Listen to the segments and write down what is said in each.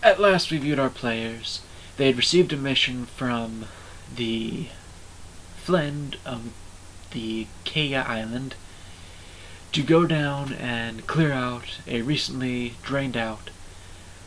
At last we viewed our players. They had received a mission from the Fryn of the Achaean island to go down and clear out a recently drained out,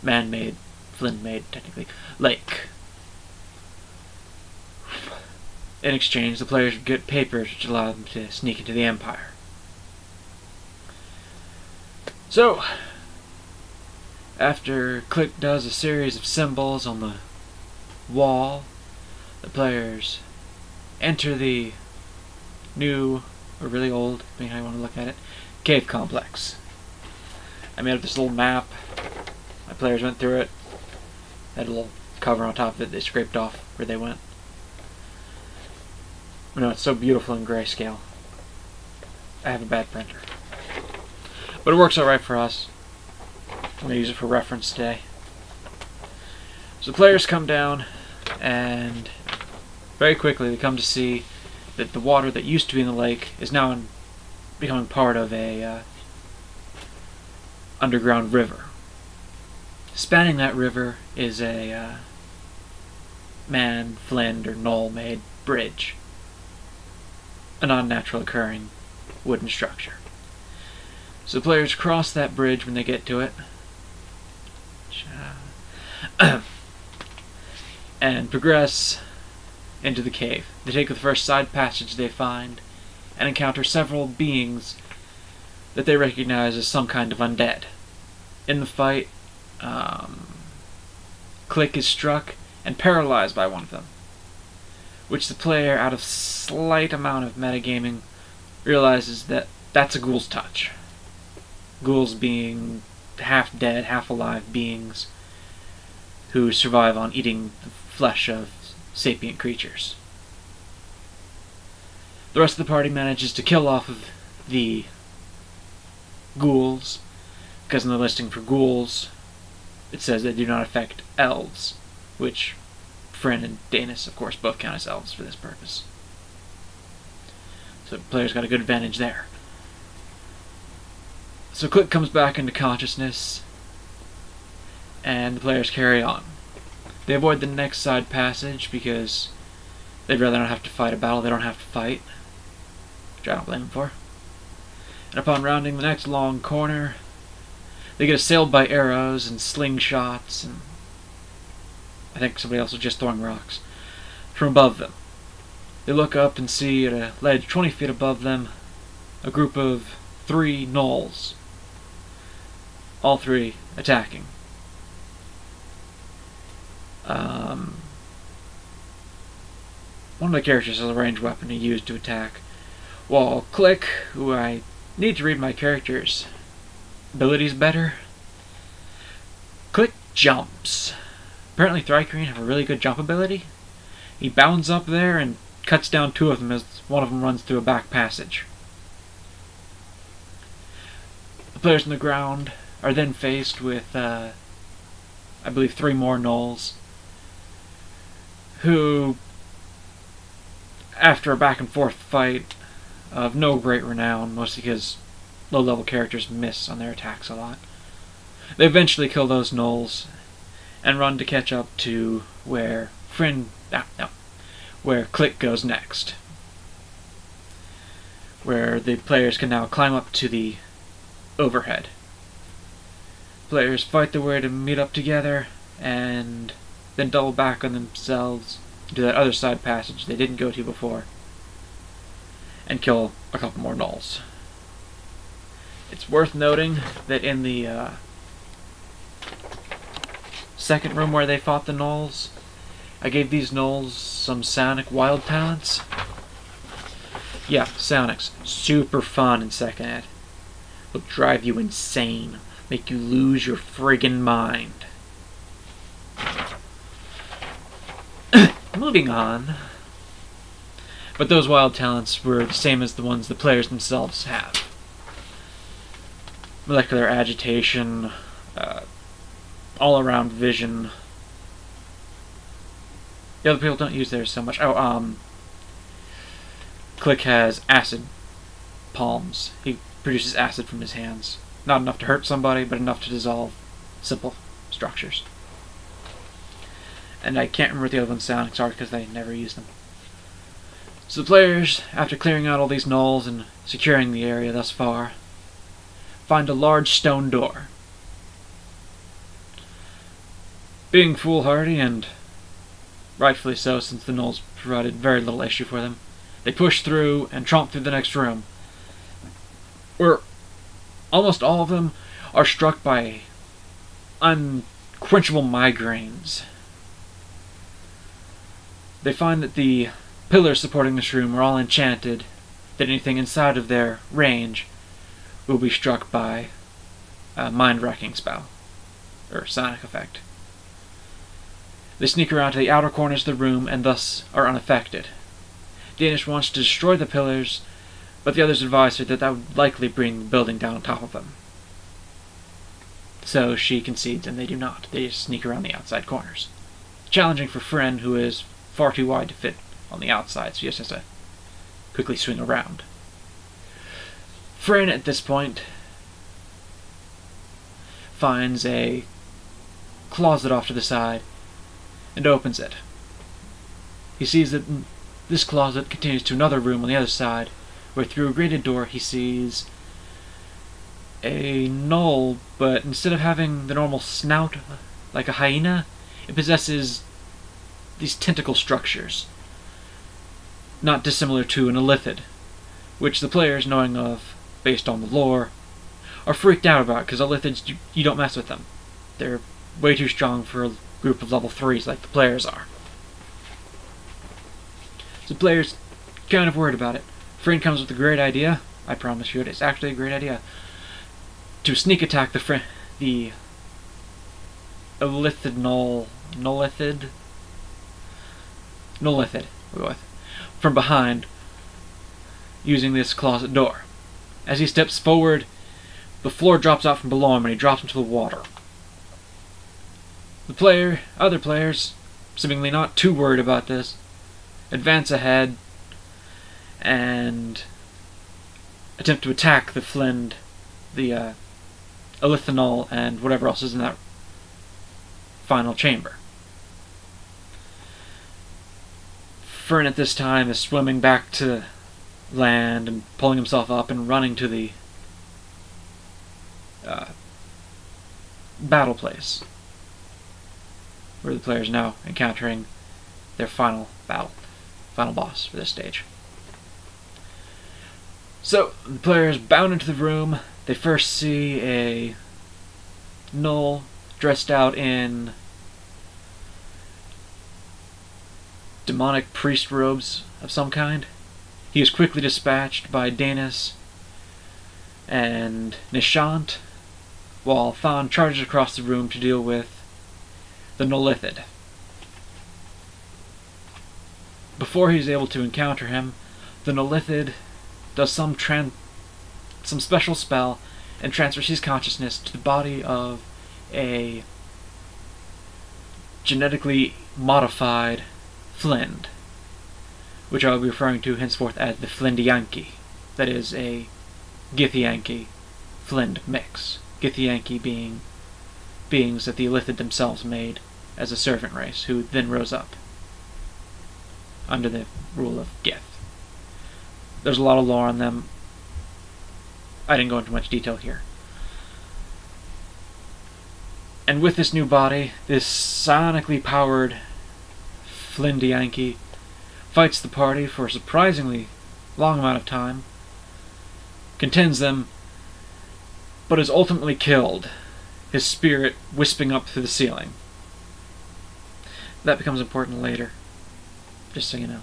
man-made, Fryn-made technically, lake. In exchange, the players would get papers which allow them to sneak into the Empire. So, after Klik does a series of symbols on the wall, the players enter the new, or really old, depending how you want to look at it, cave complex. I made up this little map. My players went through it. Had a little cover on top of it they scraped off where they went. You know, it's so beautiful in grayscale. I have a bad printer. But it works alright for us. I'm going to use it for reference today. So the players come down, and very quickly they come to see that the water that used to be in the lake is now becoming part of a underground river. Spanning that river is a man-flinned or gnoll-made bridge. A non-natural occurring wooden structure. So the players cross that bridge when they get to it. And progress into the cave. They take the first side passage they find and encounter several beings that they recognize as some kind of undead. In the fight, Klik is struck and paralyzed by one of them, which the player, out of slight amount of metagaming, realizes that that's a ghoul's touch. Ghouls being half-dead, half-alive beings who survive on eating the flesh of sapient creatures. The rest of the party manages to kill off of the ghouls, because in the listing for ghouls it says they do not affect elves, which Fryn and Daenes, of course, both count as elves for this purpose. So the player's got a good advantage there. So Klik comes back into consciousness, and the players carry on. They avoid the next side passage because they'd rather not have to fight a battle they don't have to fight, which I don't blame them for. And upon rounding the next long corner, they get assailed by arrows and slingshots, and I think somebody else was just throwing rocks from above them. They look up and see at a ledge 20 feet above them a group of 3 gnolls, all 3 attacking. One of the characters has a ranged weapon to use to attack, while Klik, who I need to read my character's abilities better, Klik jumps. Apparently Thri-Kreen have a really good jump ability. He bounds up there and cuts down 2 of them as one of them runs through a back passage. The players on the ground are then faced with, I believe, 3 more gnolls, who, after a back and forth fight of no great renown, mostly because low-level characters miss on their attacks a lot, they eventually kill those gnolls and run to catch up to where where Klik goes next, where the players can now climb up to the overhead. Players fight their way to meet up together and then double back on themselves to that other side passage they didn't go to before and kill a couple more gnolls. It's worth noting that in the second room where they fought the gnolls, I gave these gnolls some psionic wild talents. Yeah, psionics. Super fun in second ed. Will drive you insane. Make you lose your friggin' mind. Moving on. But those wild talents were the same as the ones the players themselves have. Molecular agitation, all-around vision. The other people don't use theirs so much. Klik has acid palms. He produces acid from his hands. Not enough to hurt somebody, but enough to dissolve simple structures. And I can't remember what the other ones sound, sorry, because I never used them. So the players, after clearing out all these gnolls and securing the area thus far, find a large stone door. Being foolhardy, and rightfully so since the gnolls provided very little issue for them, they push through and tromp through the next room, where almost all of them are struck by unquenchable migraines. They find that the pillars supporting this room are all enchanted, that anything inside of their range will be struck by a mind-wrecking spell, or sonic effect. They sneak around to the outer corners of the room and thus are unaffected. Daenes wants to destroy the pillars, but the others advise her that that would likely bring the building down on top of them. So she concedes, and they do not. They just sneak around the outside corners. Challenging for Fryn, who is far too wide to fit on the outside, so he just has to quickly swing around. Fryn, at this point, finds a closet off to the side and opens it. He sees that this closet continues to another room on the other side, where through a grated door he sees a gnoll, but instead of having the normal snout like a hyena, it possesses these tentacle structures, not dissimilar to an Illithid, which the players, knowing of based on the lore, are freaked out about, because Illithids, you don't mess with them. They're way too strong for a group of level 3s like the players are. So the players kind of worried about it. Fryn comes with a great idea. I promise you it's actually a great idea. To sneak attack the Illithignoll, Nollithid, we'll go with, from behind, using this closet door. As he steps forward, the floor drops out from below him and he drops into the water. The other players, seemingly not too worried about this, advance ahead and attempt to attack the Illithignoll and whatever else is in that final chamber. Fryn at this time is swimming back to land and pulling himself up and running to the battle place, where the players are now encountering their final boss for this stage. So, the players bound into the room. They first see a gnoll dressed out in demonic priest robes of some kind. He is quickly dispatched by Daenes and Nishant, while Thon charges across the room to deal with the Nollithid. Before he's able to encounter him, the Nollithid does some special spell and transfers his consciousness to the body of a genetically modified Flind, which I will be referring to henceforth as the Flindianki. That is a Githyanki Flind mix. Githyanki being beings that the Illithid themselves made as a servant race, who then rose up under the rule of Gith. There's a lot of lore on them. I didn't go into much detail here. And with this new body, this psionically powered Flindianki fights the party for a surprisingly long amount of time, contends them, but is ultimately killed, his spirit wisping up through the ceiling. That becomes important later, just so you know.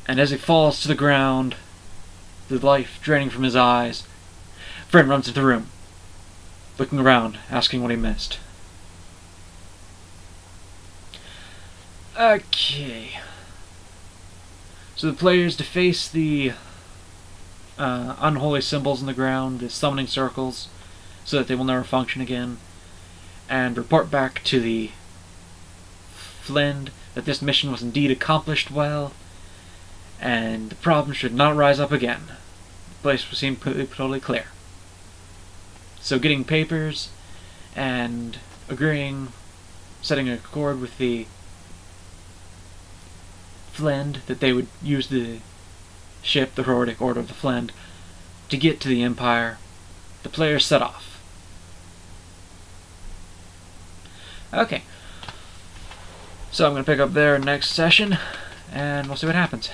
And as he falls to the ground, the life draining from his eyes, Fryn runs into the room, looking around, asking what he missed. Okay. So the players deface the unholy symbols in the ground, the summoning circles, so that they will never function again, and report back to the Flind that this mission was indeed accomplished well, and the problem should not rise up again. The place will seem totally clear. So getting papers and agreeing setting a accord with the Flend, that they would use the ship, the Heroic Order of the Flend, to get to the Empire. The players set off. Okay. So I'm going to pick up there next session, and we'll see what happens.